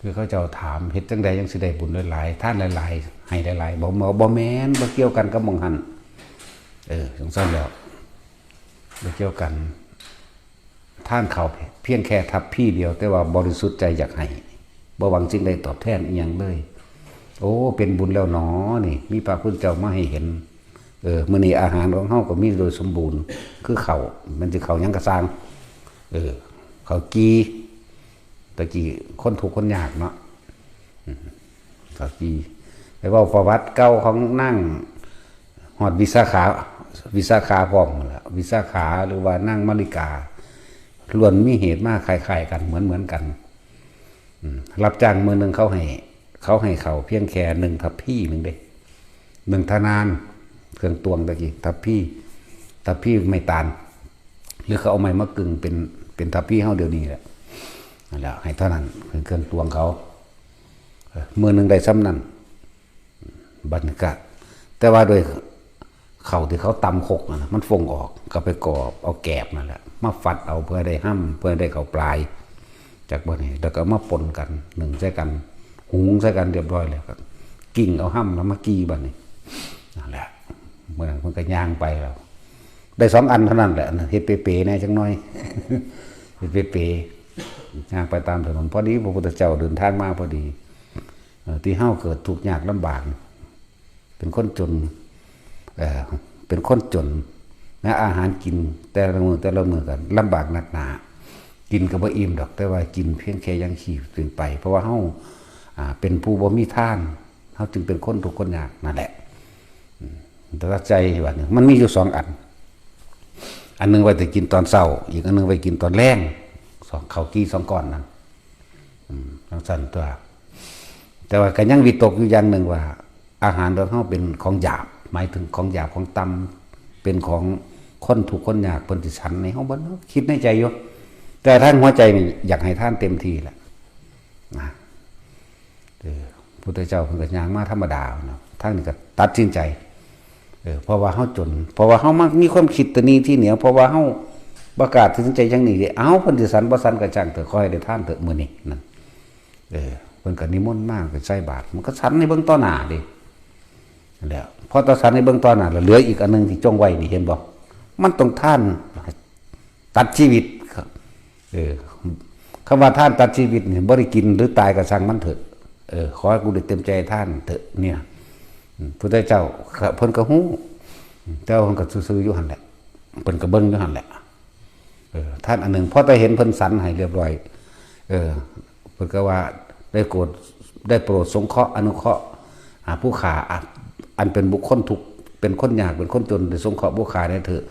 คือเขาเจ้าถามเฮ็ดจังใดยังสิได้บุญหลายๆท่านหลายๆให้หลายๆบ่แม่นบ่เกี่ยวกันกับมองหันสงสารแล้วบ่เกี่ยวกันท่านเขาเพียงแค่ทับพี่เดียวแต่ว่าบริสุทธิ์ใจอยากให้บ่หวังสิ่งใดตอบแทนอีหยังเลยโอ้เป็นบุญแล้วหนอนี่มีพระพุทธเจ้ามาให้เห็นมื้อนี้อาหารของเฮาก็มีโดยสมบูรณ์คือข้าวมันสิข้าวหยังก็สร้างข้าวกีตะกี้คนทุกข์คนยากเนาะข้าวกีไปเว้าประวัติเก่าของนั่งฮอดวิสาขาพร้อมล่ะวิสาขาหรือว่านั่งมริกาล้วนมีเหตุมาคล้ายๆกันเหมือนกันรับจ้างมื้อนึงเขาให้เขาเพียงแค่1ทัพพี่นึงเด้1ทนานเครื่องตวงตะกี้ทัพพี่ไม่ตาลหรือเขาเอาไม้มากึ่งเป็นทัพพี่เฮาเดี๋ยวนี้แหละนั่นแหละให้เท่านั้นเครื่องตวงเขามื้อนึงได้ซ้ำนั้นบรรยากาศแต่ว่าโดยเขาที่เขาตำคกนะมันฟงออกก็ไปกอบเอาแกบนั่นแหละมาฟัดเอาเพื่อได้ห้ำเพื่อได้เขาปลายจากบนนี้แล้วก็มาปนกันหนึ่งใส่กันหุงใส่กันเรียบร้อยเลยครับกิ่งเอาห้ำแล้วมากี้บันนี้นั่นแหละเมื่อมันก็ย่างไปแล้วได้2 อันเท่านั้นแหละเฮ็ดเป๋ๆแน่จังน้อยเฮ็ดเป๋ๆย่างไปตามถนนพอดีพระพุทธเจ้าเดินทางมาพอดีที่เฮาเกิดทุกข์ยากลำบากเป็นคนจนนะอาหารกินแต่ละมื้อกันลำบากหนักหนากินก็บ่อิ่มดอกแต่ว่ากินเพียงแค่ยังชีพถึงไปเพราะว่าเฮาเป็นผู้บ่มีทานเฮาจึงเป็นคนทุกข์คนยากนั่นแหละแต่ว่าใจว่านึงมันมีอยู่2 อันนึงไว้แต่กินตอนเช้าอีกอันนึงไว้กินตอนแลง2ข้าวกี้2ก้อนนั่นจังซั่นตัวแต่ว่าก็ยังวิตกอยู่อย่างนึงว่าอาหารของเฮาเป็นของหยาบหมายถึงของหยาบของต่ำเป็นของคนทุกข์คนยากเพิ่นสิฉันในเฮาบ่คิดในใจอยู่แต่ท่านหัวใจนี่อยากให้ท่านเต็มที่แหละนะพุทธเจ้าเพิ่นก็ย่างมาธรรมดาเนาะท่านนี่ก็ตัดสินใจเพราะว่าเฮาจนเพราะว่าเฮามักมีความคิดตัวนี้ที่เหนือเพราะว่าเฮาประกาศตัดสินใจจังนี้เอ้าเพิ่นสิสันบ่สันก็จังเถอะขอให้ได้ท่านเถอะมื้อนี้นั่นเพิ่นก็นิมนต์มาก็ใส่บาตรมันก็สันในเบิ่งต่อหน้าดินั่นแหละพอต่อสันในเบื้องต้นน่ะเหลืออีกอันนึงที่จงไว้นี่เห็นบ่มันต้องท่านตัดชีวิตคำว่าท่านตัดชีวิตนี่บ่ได้กินหรือตายก็ช่างมันเถอะขอให้กูได้เต็มใจท่านเถอะเนี่ยพุทธเจ้าเพิ่นก็ฮู้แต่เพิ่นก็ซื่อๆอยู่หั่นแหละเพิ่นก็เบิ่งอยู่หั่นแหละท่านอันนึงพอแต่เห็นเพิ่นสันให้เรียบร้อยเพิ่นก็ว่าได้โปรดสงเคราะห์อนุเคราะห์ผู้ขาอันเป็นบุคคลทุกเป็นคนยากเป็นคนจนได้สงเคราะห์ผู้ขาได้เถอะ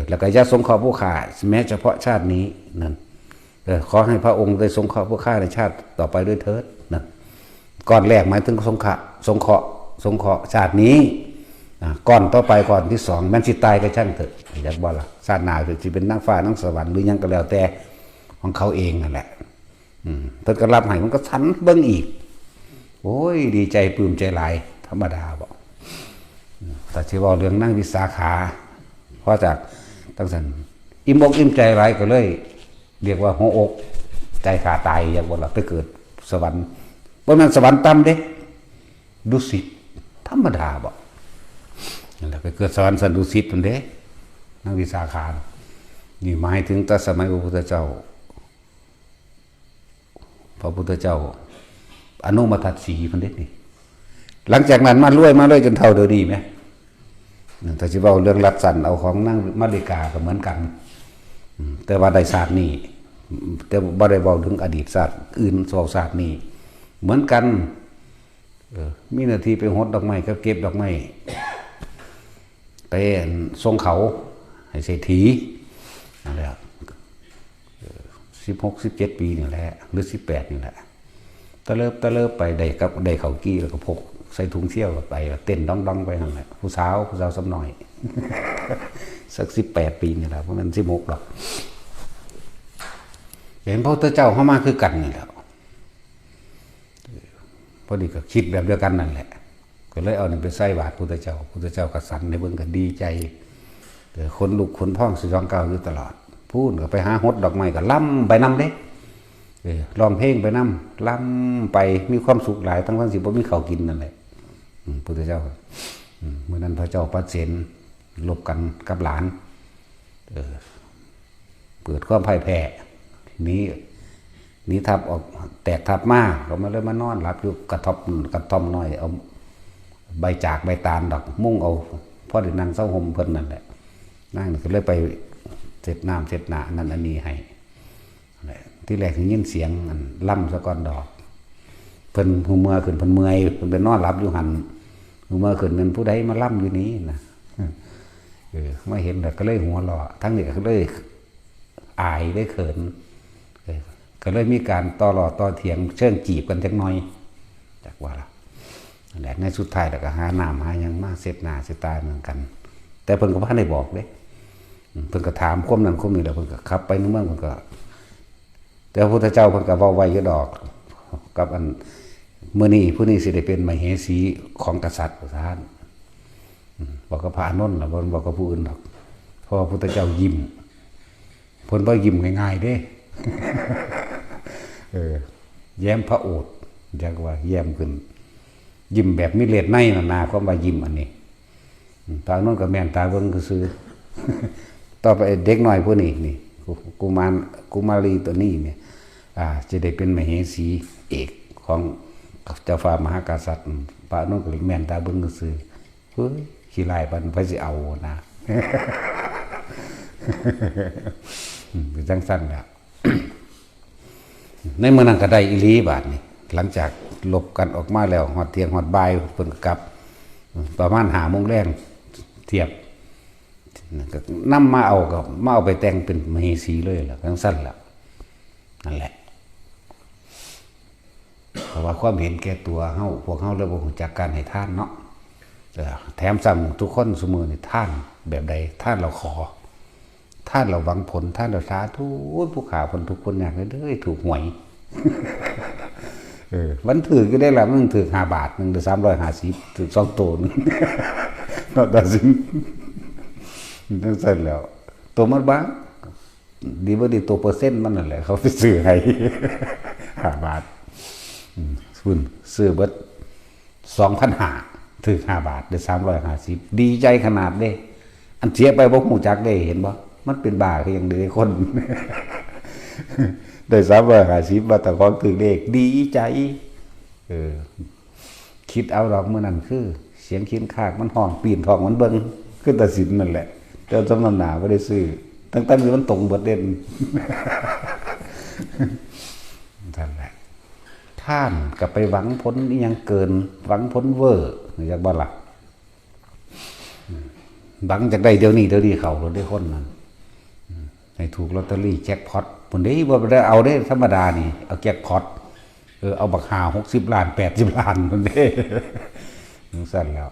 แล้วก็อย่าสงเคราะห์ผู้ขาแม้เฉพาะชาตินี้นั่นขอให้พระองค์ได้สงเคราะห์ผู้ขาในชาติต่อไปด้วยเถิดนั่นก่อนแรกหมายถึงสงเคราะห์ชาตินี้ก่อนต่อไปก่อนที่2มันสิตายก็ช่างเถอะอยากบ่ล่ะชาติหน้าสิเป็นนางฟ้านางสวรรค์หรือยังก็แล้วแต่ของเขาเองนั่นแหละเพิ่นก็รับให้มันก็สันเบิ่งอีกโอ้ยดีใจปลื้มใจหลายธรรมดาบอกแต่ที่ว่าเรื่องนั่งวิสาขาเพราะจากตั้งแต่อิ่มอกอิ่มใจหลายก็เลยเรียกว่าหัวอกใจขาตายอย่างบ่ล่ะไปเกิดสวรรค์บ่แม่นสวรรค์ต่ำเด้ดุสิตธรรมดาบอกนั่นแหละไปเกิดสวรรค์สันดุสิตนั่นเด้นั่งวิสาขานี่หมายถึงแต่สมัยพระพุทธเจ้าอนุมาทัดสีพันเด็ดนี่หลังจากนั้นมารวยจนเท่าเดิมดีไหมแต่ที่ว่าเรื่องรัดสันเอาของนั่งมาริกาก็เหมือนกันแต่ว่าได้ศาสตร์นี่แต่บ่ได้บอกถึงอดีตศาสตร์อื่นสองศาสตร์นี่เหมือนกันมีหน้าที่ไปหดดอกไม้ก็เก็บดอกไม้ไปทรงเขาให้เศรษฐีนั่นแหละ16-17 ปีนี่แหละหรือ18นี่แหละตะเลิบไปได้เขากี้แล้วก็พกใส่ถุงเที่ยวไปเต้นดองไปนั่นแหละผู้สาวสำหน่อยสัก18 ปีนี่แหละเพราะมัน16หรอกเห็นพระพุทธเจ้าเข้ามาคือกันนี่แหละพอดีก็คิดแบบเดียวกันนั่นแหละก็เลยเอานี่ไปใส่บาตรพุทธเจ้าก็สั่นในเบิ่งก็ดีใจคนลุกคนพ่องสยองเก่าอยู่ตลอดพูดก็ไปหาหดดอกไม้ก็ล่ำไปนำเด้ ร้องเพลงไปนำล่ำไปมีความสุขหลายทั้งสิบ่มีข้าวกินนั่นแหละพุทธเจ้าเมื่อนั้นพระเจ้าปัสเสนลบกันกับหลานเปิดความพ่ายแพ้นี้ทับออกแตกทับมาเรามาเลยมานอนหลับอยู่กระท่อมน้อยเอาใบจากใบตาลดอกมุ่งเอาพ่อเด็กนางเศร้าห่มเพิ่นนั่นแหละนั่งก็เลยไปเสร็จน้ำเสร็จหนานั่นอันนี้ให้ที่แรกถึงยินเสียงล่ำสะก้อนดอกเพิ่นหูเมื่อขึ้นเพิ่นเมื่อยเพิ่นเป็นนอนหลับอยู่หันหูเมื่อขึ้นเป็นผู้ใดมาล่ำอยู่นี้นะไม่เห็นแต่ก็เลยหัวเราะทั้งนี้ก็เลยอายได้เขินก็เลยมีการต่อหล่อต่อเถียงเชิงจีบกันจักหน่อยจากว่าละแหละในสุดท้ายแล้วก็หาน้ำหายังมาเสร็จหน้าเสร็จตาเหมือนกันแต่เพิ่นก็บ่ได้บอกเด้เพิ่นก็ถามความนั้นความนี้แล้วเพิ่นก็ขับไปในเมืองเพิ่นก็แต่พระพุทธเจ้าเพิ่นก็เว้าไว้อยู่ดอกกับอันมื้อนี้ผู้นี้สิได้เป็นมเหสีของกษัตริย์ท่านบอกกับพระอานนท์ล่ะบ่บอกกับผู้อื่นดอกเพราะพระพุทธเจ้ายิ้มเพิ่นบ่ยิ้มง่ายๆเด้แย้มพระโอษฐ์เรียกว่าแย้มขึ้นยิ้มแบบมีเลือดในน่ะความว่ายิ้มอันนี้พระอานนท์ก็แม่นตาเบิ่งซื่อต่อไปเด็กน้อยผู้นี้นี่กุมารีตัวนี้เนี่ยจะได้เป็นมเหสีเอกของเจ้าฟ้ามหากษัตริย์พระอานนท์ก็แม่นตาเบิ่งซื่อเฮ้ยขี้ลายปันไปสิเอานะเป็นจังซั่นแหละในเมื่อนั้นก็ได้อีหลีบาดนี่หลังจากลบกันออกมาแล้วฮอดเที่ยงฮอดบ่ายเพิ่นก็กลับประมาณ5 โมงแลงเทียบก็นำมาเอาก็มาเอาไปแต่งเป็นมเหสีเลยล่ะจังซั่นล่ะนั่นแหละเพราะว่าความเห็นแก่ตัวเฮาพวกเฮาเลยบ่รู้จักการให้ทานเนาะแถมซ้ำทุกคนซุมื้อนี่ทานแบบใดทานเราขอท่านเราหวังผลท่านเราสาธุผู้ข่าวคนทุกคนอยากเลยถูกหวยวันถือก็ได้ละมันถือ5 บาทนึงได้350ถือ2 ตัวนึงนอกจากสิ่งนั่นเสร็จแล้วตัวมันบ้างดีบ่ดีตัวเปอร์เซ็นต์มันนั่นแหละเขาไปซื้อให้5 บาทคุณซื้อเบิด 2,500ถือ5 บาทได้350ดีใจขนาดเด้อันเสียไปบ่ฮู้จักได้เห็นบ่มันเป็นบ้าคือยังเด้คนได้350บาทแต่ของถือเลขดีใจคิดเอาดอกมื้อนั้นคือเสียงคิ้นคากมันห้องปีนทองมันเบิ่งคือตัดสินนั่นแหละแต่สำนำหน้าบ่ได้ซื้อตั้งๆมันตรงเบิดเด่นนั่นแหละท่านก็ไปหวังผลอีหยังเกินหวังผลเวอร์อยากบ่ล่ะหวังจากได้เดี๋ยวนี้เขาเราได้คนนั้นให้ถูกลอตเตอรี่แจ็คพอตคนนี้ว่าได้เอาได้ธรรมดานี่เอาแจ็คพอตเอาบักหา60 ล้าน80 ล้านคนนี้นั่นสั่นแล้ว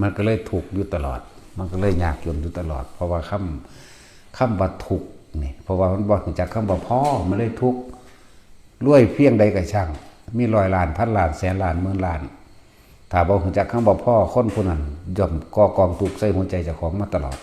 มันก็เลยถูกอยู่ตลอดมันก็เลยยากจนอยู่ตลอดเพราะว่าคำว่าทุกนี่เพราะว่ามันบอกจากคำว่าพ่อมันเลยทุกรวยเพียงใดก็ช่างมี100 ล้าน1,000 ล้าน100,000 ล้าน10,000 ล้านถ้าบอกจากคำว่าพ่อคนผู้นั้นย่อมก่อกองทุกข์ใส่หัวใจเจ้าของมาตลอด